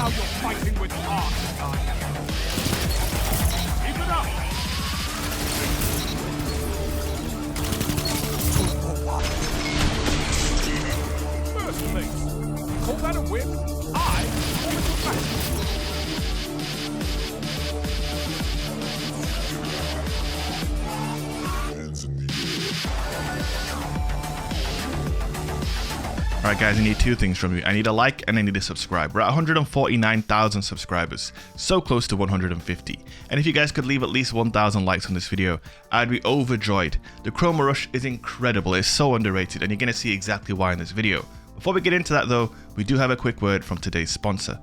Now you're fighting with heart, son. Keep it up. First place. Call that a win? I call it a match. Alright guys, I need two things from you. I need a like and I need a subscribe. We're at 149,000 subscribers, so close to 150. And if you guys could leave at least 1,000 likes on this video, I'd be overjoyed. The Chroma Rush is incredible, it's so underrated, and you're going to see exactly why in this video. Before we get into that though, we do have a quick word from today's sponsor.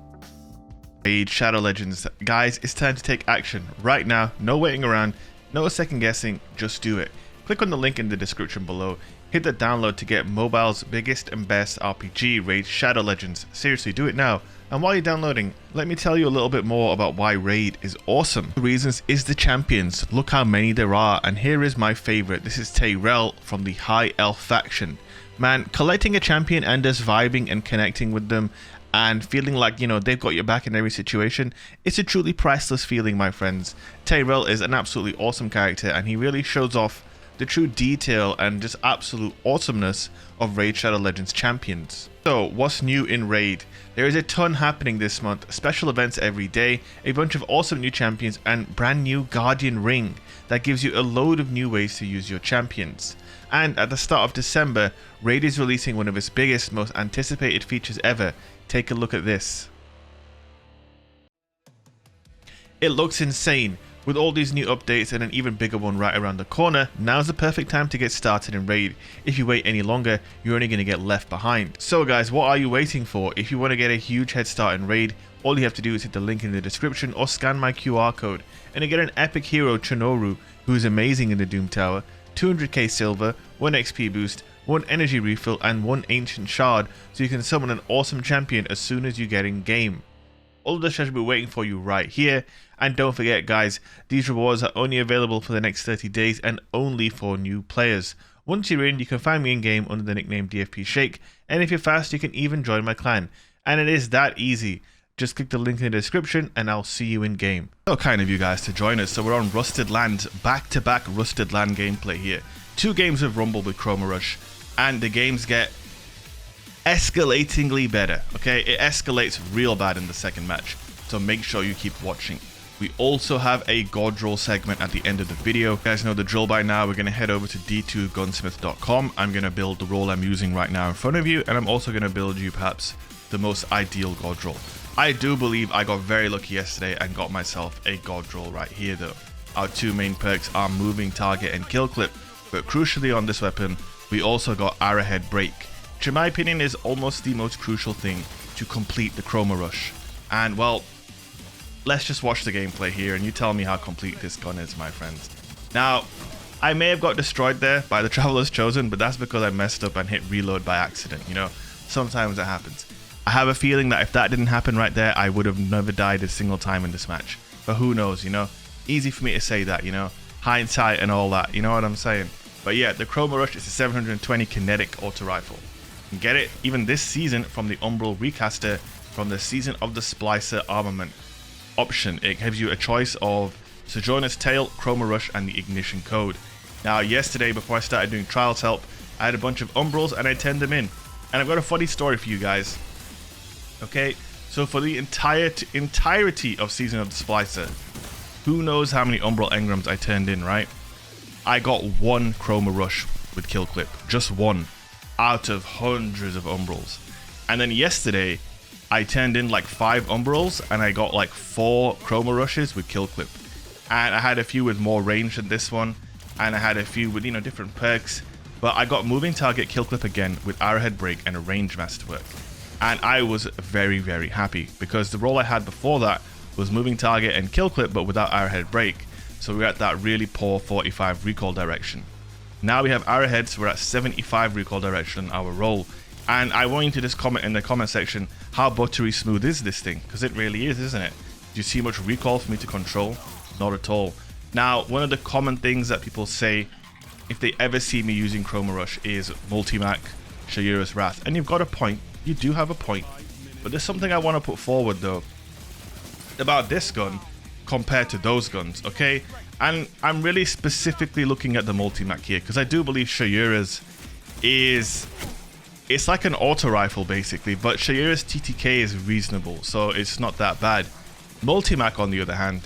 Raid Shadow Legends. Guys, it's time to take action right now. No waiting around, no second guessing, just do it. Click on the link in the description below. Hit the download to get mobile's biggest and best RPG, Raid Shadow Legends. Seriously, do it now. And while you're downloading, let me tell you a little bit more about why Raid is awesome. The reasons is the champions. Look how many there are, and here is my favorite. This is Tyrell from the High Elf faction. Man, collecting a champion and just vibing and connecting with them and feeling like, you know, they've got your back in every situation, it's a truly priceless feeling, my friends. Tyrell is an absolutely awesome character, and he really shows off the true detail and just absolute awesomeness of Raid Shadow Legends champions. So what's new in Raid? There is a ton happening this month, special events every day, a bunch of awesome new champions, and brand new Guardian Ring that gives you a load of new ways to use your champions. And at the start of December, Raid is releasing one of its biggest, most anticipated features ever. Take a look at this. It looks insane. With all these new updates and an even bigger one right around the corner, now's the perfect time to get started in Raid. If you wait any longer, you're only going to get left behind. So guys, what are you waiting for? If you want to get a huge head start in Raid, all you have to do is hit the link in the description or scan my QR code and you get an epic hero, Chroma Rush, who is amazing in the Doom Tower, 200k silver, 1 XP boost, 1 energy refill and 1 ancient shard, so you can summon an awesome champion as soon as you get in game. All of this should be waiting for you right here. And don't forget guys, these rewards are only available for the next 30 days and only for new players. Once you're in, you can find me in game under the nickname DFP Shake, and if you're fast you can even join my clan. And it is that easy. Just click the link in the description and I'll see you in game. So kind of you guys to join us. So we're on Rusted Land, back-to-back Rusted Land gameplay here. 2 games of Rumble with Chroma Rush, and the games get escalatingly better. Okay, it escalates real bad in the second match, so make sure you keep watching. We also have a God Roll segment at the end of the video. You guys know the drill by now. We're going to head over to d2gunsmith.com. I'm going to build the roll I'm using right now in front of you, and I'm also going to build you perhaps the most ideal God Roll. I do believe I got very lucky yesterday and got myself a God Roll right here though. Our 2 main perks are Moving Target and Kill Clip, but crucially on this weapon, we also got Arrowhead Break, which in my opinion is almost the most crucial thing to complete the Chroma Rush. And well, let's just watch the gameplay here and you tell me how complete this gun is, my friends. Now, I may have got destroyed there by the Traveler's Chosen, but that's because I messed up and hit reload by accident, you know? Sometimes it happens. I have a feeling that if that didn't happen right there, I would have never died a single time in this match. But who knows, you know? Easy for me to say that, you know? Hindsight and all that, you know what I'm saying? But yeah, the Chroma Rush is a 720 kinetic auto rifle. You can get it even this season from the Umbral Recaster from the Season of the Splicer armament option. It gives you a choice of Sojourner's Tale, Chroma Rush and the Ignition Code. Now yesterday before I started doing Trials Help, I had a bunch of Umbrals and I turned them in. And I've got a funny story for you guys. Okay, so for the entirety of Season of the Splicer, who knows how many Umbral Engrams I turned in, right? I got 1 Chroma Rush with Kill Clip, just 1 out of hundreds of Umbrals. And then yesterday I turned in like 5 Umbrals and I got like 4 Chroma Rushes with Kill Clip. And I had a few with more range than this one, and I had a few with, you know, different perks. But I got Moving Target, Kill Clip again with Arrowhead Break and a Range Masterwork. And I was very, very happy because the role I had before that was Moving Target and Kill Clip but without Arrowhead Break. So we're at that really poor 45 recoil direction. Now we have Arrowheads, we're at 75 recoil direction on our roll. And I want you to just comment in the comment section, how buttery smooth is this thing? Because it really is, isn't it? Do you see much recoil for me to control? Not at all. Now, one of the common things that people say if they ever see me using Chroma Rush is Multimac, Shayura's Wrath. And you've got a point. You do have a point. But there's something I want to put forward though about this gun compared to those guns, okay? And I'm really specifically looking at the multi-mac here because I do believe Shayura's it's like an auto rifle basically, but Shayura's TTK is reasonable, so it's not that bad. Multi-mac on the other hand,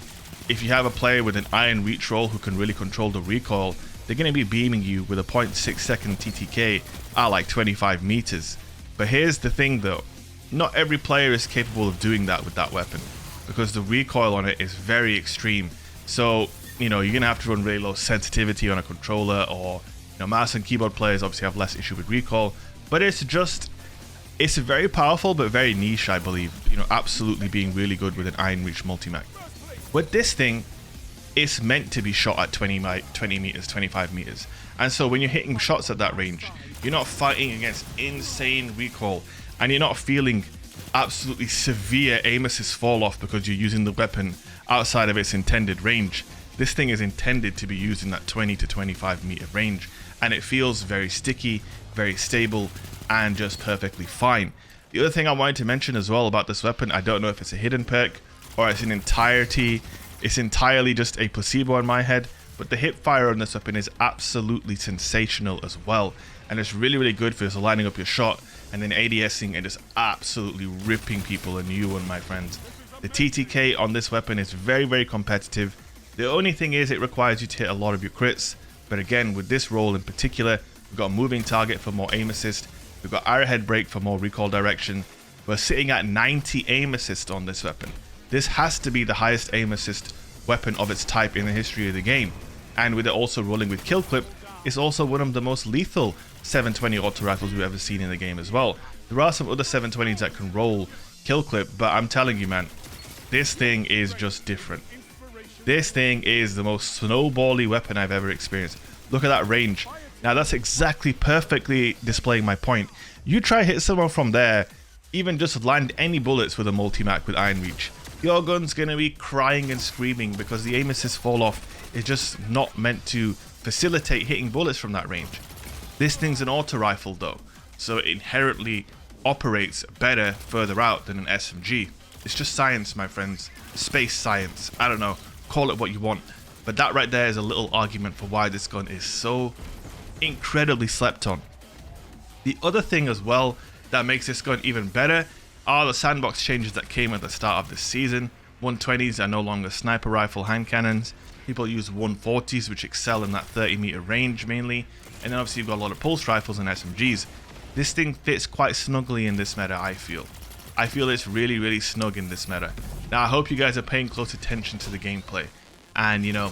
if you have a player with an iron reach roll who can really control the recoil, they're going to be beaming you with a 0.6 second TTK at like 25 meters. But here's the thing though, not every player is capable of doing that with that weapon because the recoil on it is very extreme. So, you know, you're going to have to run really low sensitivity on a controller, or, you know, mouse and keyboard players obviously have less issue with recoil. But it's very powerful but very niche, I believe. You know, absolutely being really good with an iron reach multi-mac. With this thing, it's meant to be shot at 20 meters, 25 meters. And so when you're hitting shots at that range, you're not fighting against insane recoil, and you're not feeling absolutely severe aim assist fall off because you're using the weapon outside of its intended range. This thing is intended to be used in that 20 to 25 meter range, and it feels very sticky, very stable, and just perfectly fine. The other thing I wanted to mention as well about this weapon, I don't know if it's a hidden perk or it's entirely just a placebo in my head, but the hip fire on this weapon is absolutely sensational as well, and it's really, really good for just lining up your shot and then ADSing and just absolutely ripping people a new one, my friends. The TTK on this weapon is very, very competitive. The only thing is it requires you to hit a lot of your crits, but again, with this role in particular, we've got a moving target for more aim assist, we've got arrowhead break for more recoil direction. We're sitting at 90 aim assist on this weapon. This has to be the highest aim assist weapon of its type in the history of the game, and with it also rolling with kill clip, it's also one of the most lethal 720 auto rifles we've ever seen in the game as well. There are some other 720s that can roll kill clip, but I'm telling you, man, this thing is just different. This thing is the most snowbally weapon I've ever experienced. Look at that range. Now that's exactly perfectly displaying my point. You try hit someone from there, even just land any bullets with a multi-mac with iron reach, your gun's gonna be crying and screaming because the aim assist fall off is just not meant to facilitate hitting bullets from that range. This thing's an auto rifle though, so it inherently operates better further out than an SMG. It's just science, my friends. Space science. I don't know. Call it what you want. But that right there is a little argument for why this gun is so incredibly slept on. The other thing as well that makes this gun even better are the sandbox changes that came at the start of this season. 120s are no longer sniper rifle hand cannons. People use 140s, which excel in that 30 meter range mainly. And then obviously you've got a lot of pulse rifles and SMGs. This thing fits quite snugly in this meta, I feel. I feel it's really, really snug in this meta. Now, I hope you guys are paying close attention to the gameplay. And, you know,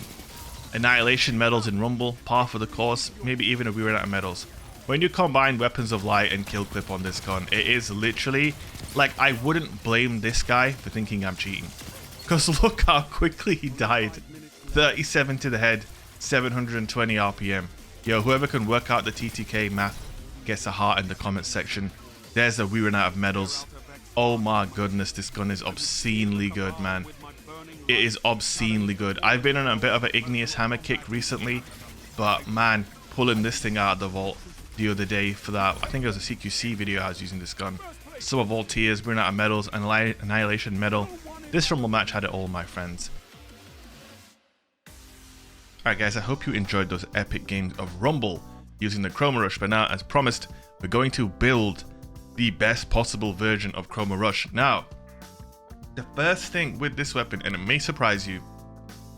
annihilation medals in Rumble, par for the course, maybe even a weird out of medals. When you combine weapons of light and kill clip on this gun, it is literally, like, I wouldn't blame this guy for thinking I'm cheating. Because look how quickly he died. 37 to the head, 720 RPM. Yo, whoever can work out the TTK math gets a heart in the comments section. There's a we ran out of medals. Oh my goodness, this gun is obscenely good, man. It is obscenely good. I've been on a bit of an igneous hammer kick recently, but man, pulling this thing out of the vault the other day for that, I think it was a CQC video I was using this gun. Summer Vault tiers, ran out of medals, annihilation medal. This Rumble match had it all, my friends. Alright guys, I hope you enjoyed those epic games of Rumble using the Chroma Rush, but now, as promised, we're going to build the best possible version of Chroma Rush. Now, the first thing with this weapon, and it may surprise you,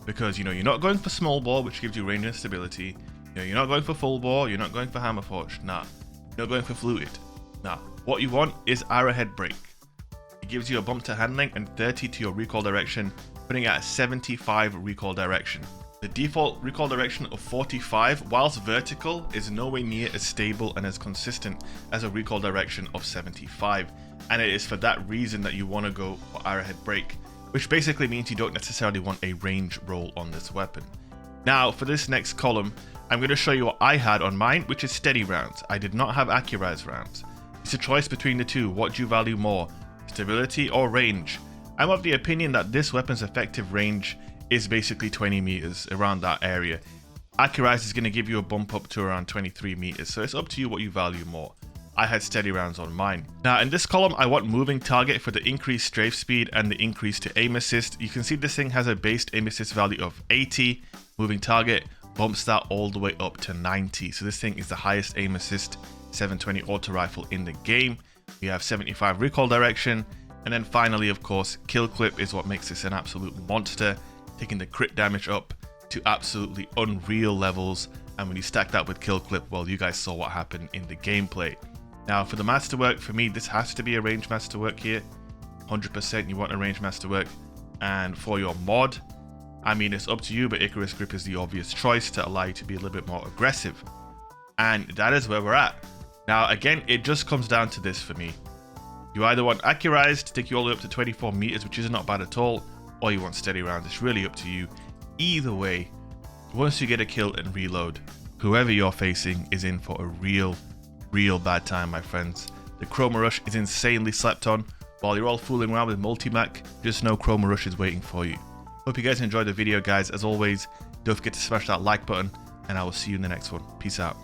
because, you know, you're not going for small bore, which gives you range and stability. You know, you're not going for full bore, you're not going for hammer forged, nah. You're not going for fluted, nah. What you want is arrowhead break. It gives you a bump to handling and 30 to your recoil direction, putting it at 75 recoil direction. The default recoil direction of 45, whilst vertical, is nowhere near as stable and as consistent as a recoil direction of 75. And it is for that reason that you want to go for arrowhead break, which basically means you don't necessarily want a range roll on this weapon. Now, for this next column, I'm going to show you what I had on mine, which is steady rounds. I did not have accurized rounds. It's a choice between the two. What do you value more, stability or range? I'm of the opinion that this weapon's effective range is basically 20 meters, around that area. Accurized is going to give you a bump up to around 23 meters, so it's up to you what you value more. I had steady rounds on mine. Now in this column, I want moving target for the increased strafe speed and the increase to aim assist. You can see this thing has a based aim assist value of 80. Moving target bumps that all the way up to 90. So this thing is the highest aim assist 720 auto rifle in the game. We have 75 recoil direction. And then finally, of course, kill clip is what makes this an absolute monster, taking the crit damage up to absolutely unreal levels. And when you stack that with kill clip, well, you guys saw what happened in the gameplay. Now for the masterwork, for me, this has to be a range masterwork here. 100% you want a range masterwork. And for your mod, I mean, it's up to you, but Icarus Grip is the obvious choice to allow you to be a little bit more aggressive. And that is where we're at. Now, again, it just comes down to this for me. You either want Accurized to take you all the way up to 24 meters, which is not bad at all, or you want steady rounds. It's really up to you. Either way, once you get a kill and reload, whoever you're facing is in for a real bad time, my friends. The Chroma Rush is insanely slept on. While you're all fooling around with Multi-Mac, just know Chroma Rush is waiting for you. Hope you guys enjoyed the video, guys. As always, don't forget to smash that like button, and I will see you in the next one. Peace out.